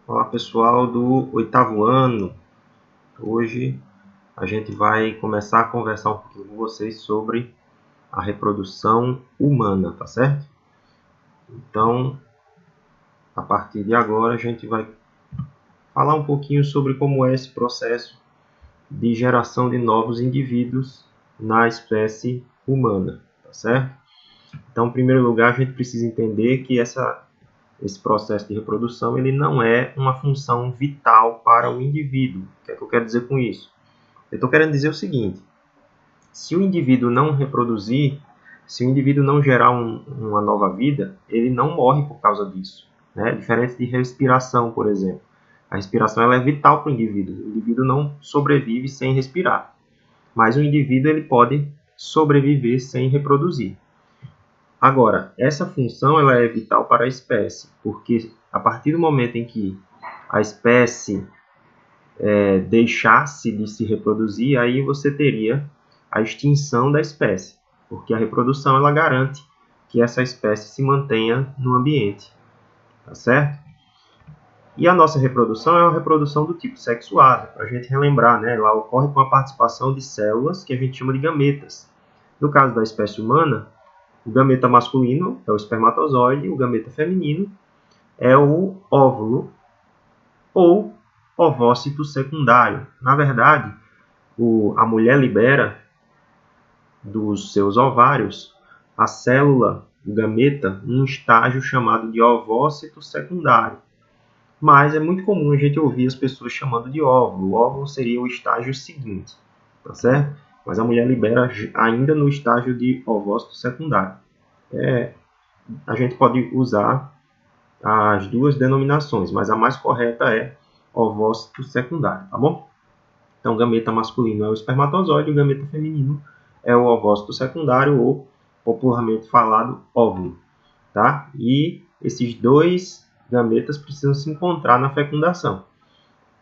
Olá pessoal do 8º ano, hoje a gente vai começar a conversar um pouquinho com vocês sobre a reprodução humana, tá certo? Então, a partir de agora a gente vai falar um pouquinho sobre como é esse processo de geração de novos indivíduos na espécie humana, tá certo? Então, em primeiro lugar, a gente precisa entender que esse processo de reprodução ele não é uma função vital para o indivíduo. O que é que eu quero dizer com isso? Eu estou querendo dizer o seguinte: se o indivíduo não reproduzir, se o indivíduo não gerar uma nova vida, ele não morre por causa disso, né? Diferente de respiração, por exemplo. A respiração ela é vital para o indivíduo. O indivíduo não sobrevive sem respirar, mas o indivíduo ele pode sobreviver sem reproduzir. Agora, essa função ela é vital para a espécie, porque a partir do momento em que a espécie deixasse de se reproduzir, aí você teria a extinção da espécie, porque a reprodução ela garante que essa espécie se mantenha no ambiente, tá certo? E a nossa reprodução é uma reprodução do tipo sexuada, para a gente relembrar, né? Ela ocorre com a participação de células que a gente chama de gametas. No caso da espécie humana, o gameta masculino é o espermatozoide, o gameta feminino é o óvulo ou ovócito secundário. Na verdade, a mulher libera dos seus ovários a célula, o gameta, num estágio chamado de ovócito secundário. Mas é muito comum a gente ouvir as pessoas chamando de óvulo. O óvulo seria o estágio seguinte, tá certo? Mas a mulher libera ainda no estágio de ovócito secundário. A gente pode usar as duas denominações, mas a mais correta é ovócito secundário, tá bom? Então, o gameta masculino é o espermatozoide, o gameta feminino é o ovócito secundário, ou popularmente falado, óvulo, tá? E esses dois gametas precisam se encontrar na fecundação,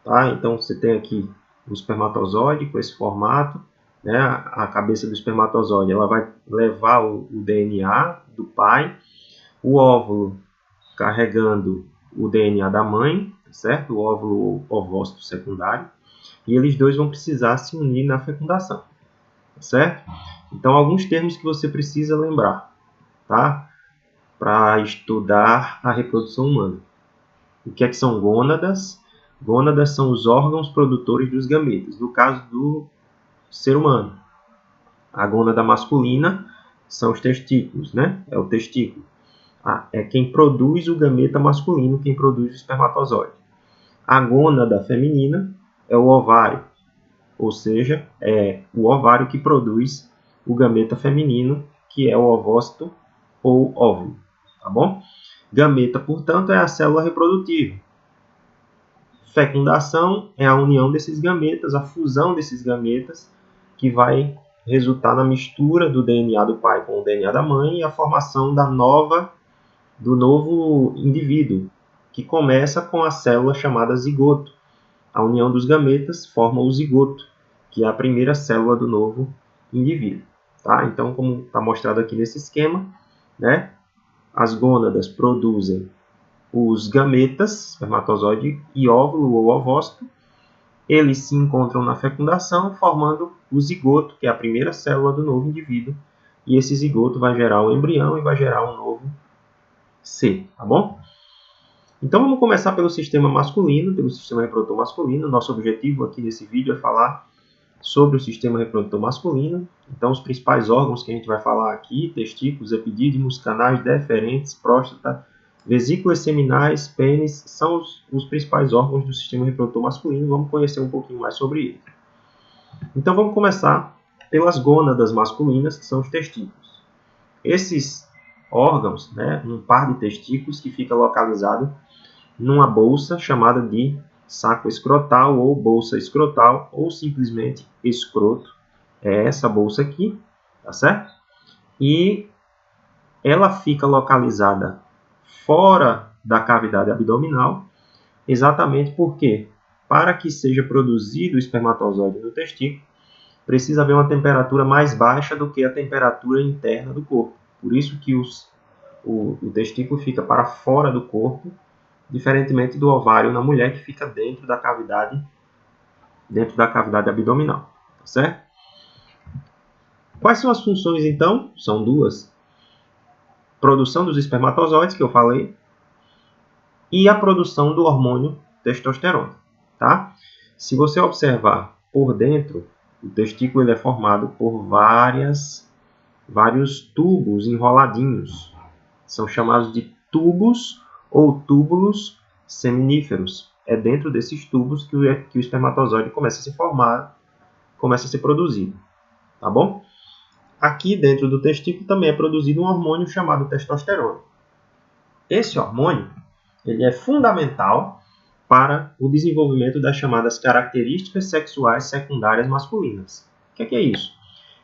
tá? Então, você tem aqui o espermatozoide com esse formato, né? A cabeça do espermatozoide ela vai levar o DNA do pai, o óvulo carregando o DNA da mãe, certo? O óvulo ovócito secundário, e eles dois vão precisar se unir na fecundação, certo? Então, alguns termos que você precisa lembrar, tá? Para estudar a reprodução humana. O que é que são gônadas? Gônadas são os órgãos produtores dos gametas, no caso do ser humano. A gônada masculina são os testículos, né? É o testículo. É quem produz o gameta masculino, quem produz o espermatozoide. A gônada feminina é o ovário, ou seja, é o ovário que produz o gameta feminino, que é o ovócito ou óvulo, tá bom? Gameta, portanto, é a célula reprodutiva. Fecundação é a união desses gametas, a fusão desses gametas, que vai resultar na mistura do DNA do pai com o DNA da mãe e a formação do novo indivíduo, que começa com a célula chamada zigoto. A união dos gametas forma o zigoto, que é a primeira célula do novo indivíduo. Tá? Então, como está mostrado aqui nesse esquema, né, as gônadas produzem os gametas, espermatozoide e óvulo ou ovócito. Eles se encontram na fecundação, formando o zigoto, que é a primeira célula do novo indivíduo. E esse zigoto vai gerar o embrião e vai gerar um novo ser, tá bom? Então vamos começar pelo sistema masculino, pelo sistema reprodutor masculino. Nosso objetivo aqui nesse vídeo é falar sobre o sistema reprodutor masculino. Então os principais órgãos que a gente vai falar aqui: testículos, epidídimos, canais deferentes, próstata, vesículas seminais, pênis, são os principais órgãos do sistema reprodutor masculino. Vamos conhecer um pouquinho mais sobre ele. Então vamos começar pelas gônadas masculinas, que são os testículos. Esses órgãos, né, um par de testículos que fica localizado numa bolsa chamada de saco escrotal ou bolsa escrotal, ou simplesmente escroto. É essa bolsa aqui, tá certo? E ela fica localizada fora da cavidade abdominal, exatamente porque, para que seja produzido o espermatozoide no testículo, precisa haver uma temperatura mais baixa do que a temperatura interna do corpo. Por isso que o testículo fica para fora do corpo, diferentemente do ovário na mulher, que fica dentro da cavidade abdominal, tá certo? Quais são as funções, então? São duas. Produção dos espermatozoides, que eu falei, e a produção do hormônio testosterona, tá? Se você observar por dentro, o testículo ele é formado por vários tubos enroladinhos. São chamados de tubos ou túbulos seminíferos. É dentro desses tubos que o espermatozoide começa a se formar, começa a ser produzido, tá bom? Aqui dentro do testículo também é produzido um hormônio chamado testosterona. Esse hormônio ele é fundamental para o desenvolvimento das chamadas características sexuais secundárias masculinas. O que é isso?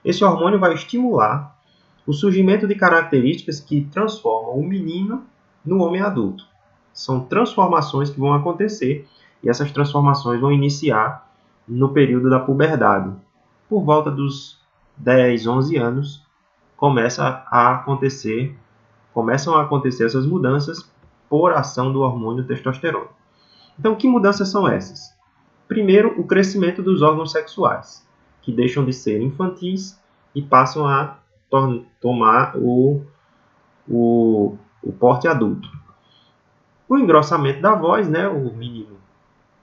Esse hormônio vai estimular o surgimento de características que transformam o menino no homem adulto. São transformações que vão acontecer e essas transformações vão iniciar no período da puberdade. Por volta dos 10, 11 anos, começam a acontecer essas mudanças por ação do hormônio testosterona. Então, que mudanças são essas? Primeiro, o crescimento dos órgãos sexuais, que deixam de ser infantis e passam a tomar o porte adulto. O engrossamento da voz, né? O menino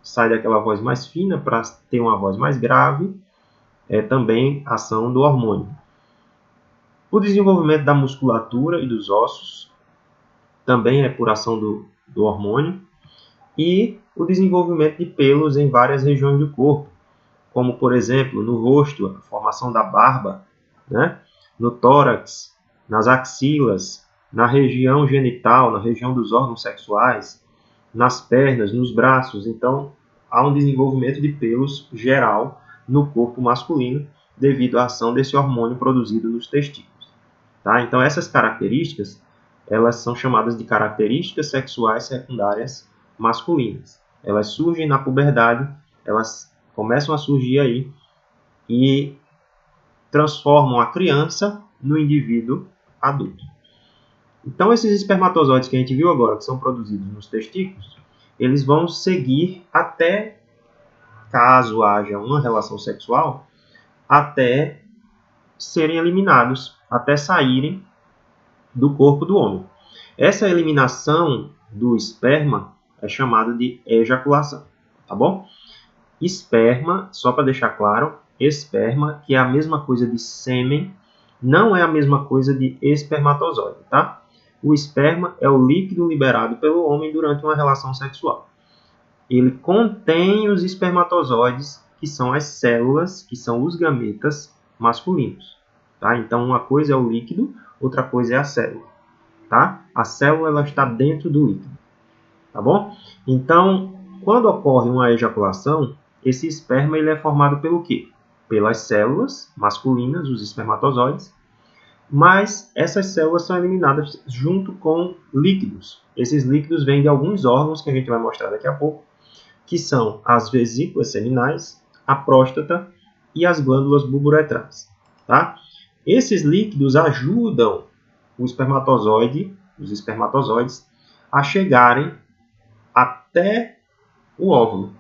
sai daquela voz mais fina para ter uma voz mais grave, é também ação do hormônio. O desenvolvimento da musculatura e dos ossos também é por ação do hormônio. E o desenvolvimento de pelos em várias regiões do corpo, como, por exemplo, no rosto, a formação da barba, né? No tórax, nas axilas, na região genital, na região dos órgãos sexuais, nas pernas, nos braços. Então, há um desenvolvimento de pelos geral no corpo masculino devido à ação desse hormônio produzido nos testículos. Tá? Então, essas características elas são chamadas de características sexuais secundárias masculinas. Elas surgem na puberdade, elas começam a surgir aí e transformam a criança no indivíduo adulto. Então, esses espermatozoides que a gente viu agora, que são produzidos nos testículos, eles vão seguir até, caso haja uma relação sexual, até serem eliminados, até saírem do corpo do homem. Essa eliminação do esperma é chamada de ejaculação, tá bom? Esperma, só para deixar claro, esperma, que é a mesma coisa de sêmen, não é a mesma coisa de espermatozoide, tá? O esperma é o líquido liberado pelo homem durante uma relação sexual. Ele contém os espermatozoides, que são as células, que são os gametas masculinos, tá? Então, uma coisa é o líquido, outra coisa é a célula, tá? A célula ela está dentro do líquido, tá bom? Então, quando ocorre uma ejaculação, esse esperma ele é formado pelo quê? Pelas células masculinas, os espermatozoides, mas essas células são eliminadas junto com líquidos. Esses líquidos vêm de alguns órgãos que a gente vai mostrar daqui a pouco, que são as vesículas seminais, a próstata e as glândulas bulbouretrais, tá? Esses líquidos ajudam os espermatozoides, a chegarem até o óvulo,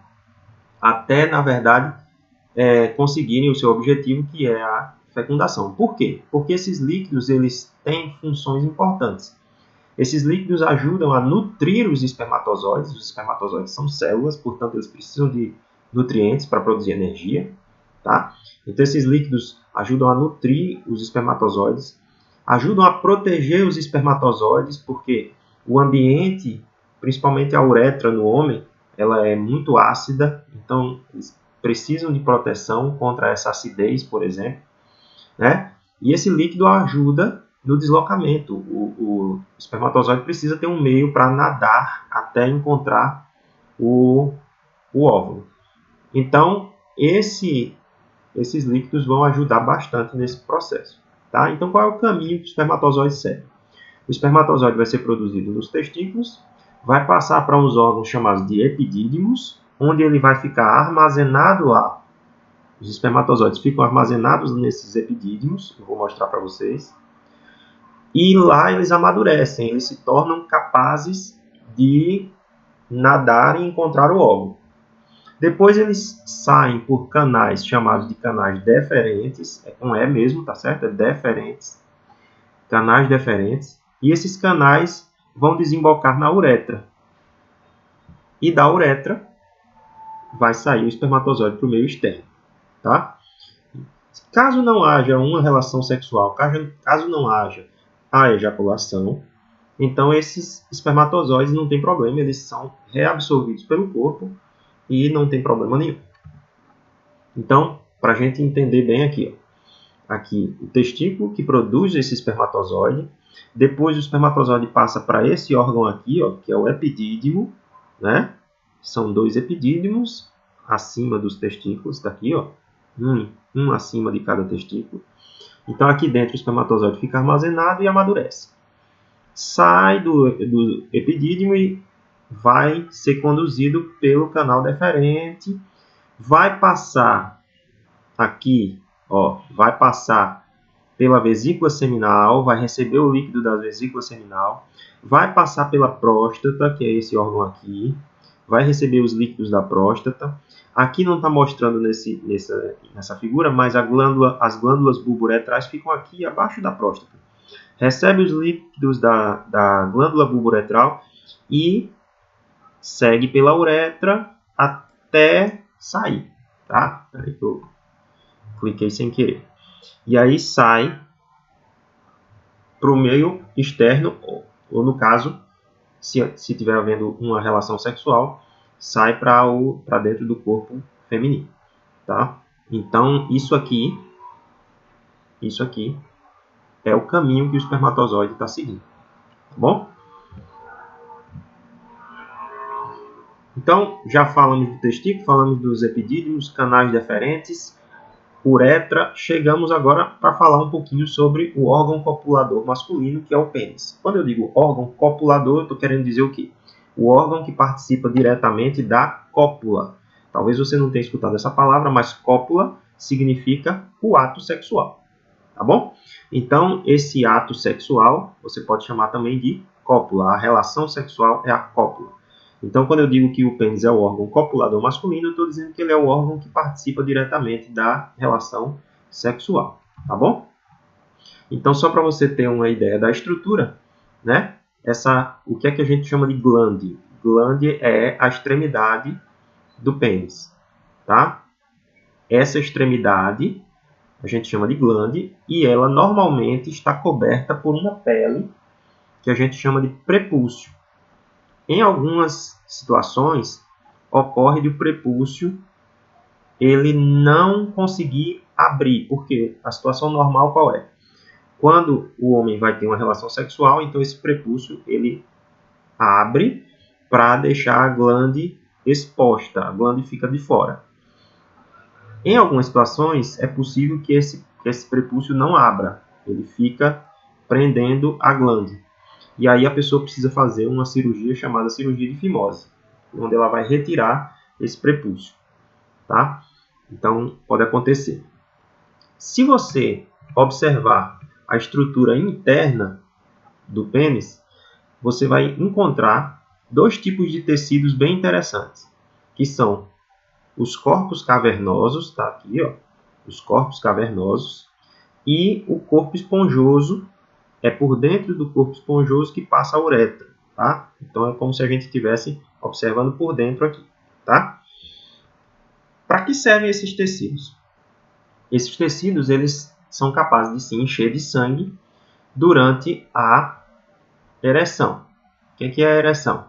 até, na verdade, conseguirem o seu objetivo, que é a fecundação. Por quê? Porque esses líquidos eles têm funções importantes. Esses líquidos ajudam a nutrir os espermatozoides. Os espermatozoides são células, portanto, eles precisam de nutrientes para produzir energia, tá? Então, esses líquidos ajudam a nutrir os espermatozoides, ajudam a proteger os espermatozoides, porque o ambiente, principalmente a uretra no homem, ela é muito ácida, então eles precisam de proteção contra essa acidez, por exemplo, né? E esse líquido ajuda no deslocamento. O espermatozoide precisa ter um meio para nadar até encontrar o óvulo. Então, esses líquidos vão ajudar bastante nesse processo. Tá? Então, qual é o caminho que o espermatozoide segue? O espermatozoide vai ser produzido nos testículos, vai passar para uns órgãos chamados de epidídimos, onde ele vai ficar armazenado lá. Os espermatozoides ficam armazenados nesses epidídimos, eu vou mostrar para vocês. E lá eles amadurecem, eles se tornam capazes de nadar e encontrar o órgão. Depois eles saem por canais chamados de canais deferentes, é com E mesmo, tá certo? É deferentes, canais deferentes, e esses canais vão desembocar na uretra. E da uretra vai sair o espermatozoide para o meio externo, tá? Caso não haja uma relação sexual, caso não haja a ejaculação, então esses espermatozoides não tem problema, eles são reabsorvidos pelo corpo e não tem problema nenhum. Então, para a gente entender bem aqui, ó, aqui o testículo que produz esse espermatozoide, depois o espermatozoide passa para esse órgão aqui, ó, que é o epidídimo, né? São 2 epidídimos acima dos testículos, está aqui, ó, um acima de cada testículo. Então aqui dentro o espermatozoide fica armazenado e amadurece. Sai do epidídimo e vai ser conduzido pelo canal deferente, vai passar aqui, ó, vai passar pela vesícula seminal, vai receber o líquido da vesícula seminal, vai passar pela próstata, que é esse órgão aqui, vai receber os líquidos da próstata. Aqui não está mostrando nessa figura, mas as glândulas bulboretrais ficam aqui abaixo da próstata. Recebe os líquidos da glândula bulboretral e segue pela uretra até sair, tá? Peraí que eu cliquei sem querer. E aí sai para o meio externo, ou no caso, se estiver havendo uma relação sexual, sai para dentro do corpo feminino, tá? Então, isso aqui é o caminho que o espermatozoide está seguindo, tá bom? Então, já falamos do testículo, falamos dos epidídimos, canais deferentes, uretra. Chegamos agora para falar um pouquinho sobre o órgão copulador masculino, que é o pênis. Quando eu digo órgão copulador, eu estou querendo dizer o quê? O órgão que participa diretamente da cópula. Talvez você não tenha escutado essa palavra, mas cópula significa o ato sexual, tá bom? Então, esse ato sexual, você pode chamar também de cópula. A relação sexual é a cópula. Então, quando eu digo que o pênis é o órgão copulador masculino, eu estou dizendo que ele é o órgão que participa diretamente da relação sexual, tá bom? Então, só para você ter uma ideia da estrutura, né? O que é que a gente chama de glande? Glande é a extremidade do pênis, tá? Essa extremidade a gente chama de glande e ela normalmente está coberta por uma pele que a gente chama de prepúcio. Em algumas situações, ocorre de o prepúcio ele não conseguir abrir, porque a situação normal qual é? Quando o homem vai ter uma relação sexual, então esse prepúcio ele abre para deixar a glande exposta, a glande fica de fora. Em algumas situações, é possível que esse prepúcio não abra, ele fica prendendo a glande. E aí a pessoa precisa fazer uma cirurgia chamada cirurgia de fimose, onde ela vai retirar esse prepúcio, tá? Então, pode acontecer. Se você observar a estrutura interna do pênis, você vai encontrar 2 tipos de tecidos bem interessantes, que são os corpos cavernosos, tá aqui, ó, os corpos cavernosos, e o corpo esponjoso. É por dentro do corpo esponjoso que passa a uretra, tá? Então é como se a gente estivesse observando por dentro aqui, tá? Para que servem esses tecidos? Esses tecidos eles são capazes de se encher de sangue durante a ereção. O que é a ereção?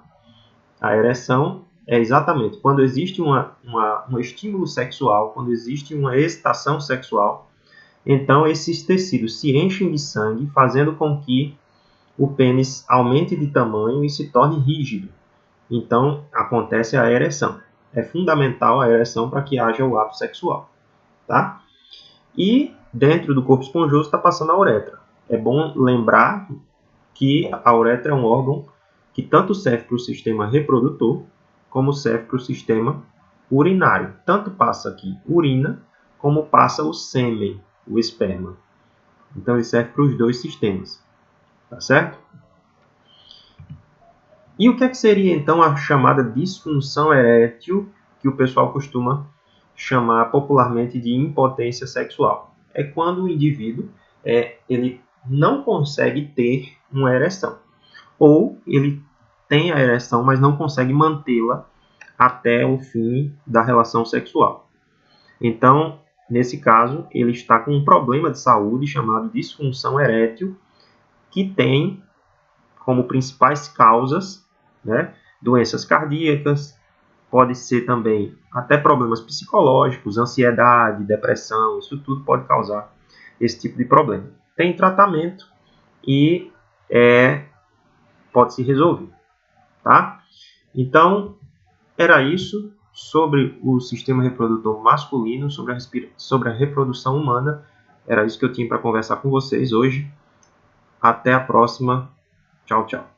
A ereção é exatamente quando existe um estímulo sexual, quando existe uma excitação sexual, então esses tecidos se enchem de sangue, fazendo com que o pênis aumente de tamanho e se torne rígido. Então, acontece a ereção. É fundamental a ereção para que haja o ato sexual, tá? E dentro do corpo esponjoso está passando a uretra. É bom lembrar que a uretra é um órgão que tanto serve para o sistema reprodutor, como serve para o sistema urinário. Tanto passa aqui urina, como passa o sêmen, o esperma. Então, ele serve para os 2 sistemas. Tá certo? E o que é que seria então a chamada disfunção erétil, que o pessoal costuma chamar popularmente de impotência sexual? É quando o indivíduo ele não consegue ter uma ereção, ou ele tem a ereção, mas não consegue mantê-la até o fim da relação sexual. Então, nesse caso, ele está com um problema de saúde chamado disfunção erétil, que tem como principais causas, né, doenças cardíacas, pode ser também até problemas psicológicos, ansiedade, depressão, isso tudo pode causar esse tipo de problema. Tem tratamento e pode se resolver, tá? Então, era isso sobre o sistema reprodutor masculino, sobre a reprodução humana. Era isso que eu tinha para conversar com vocês hoje. Até a próxima. Tchau, tchau.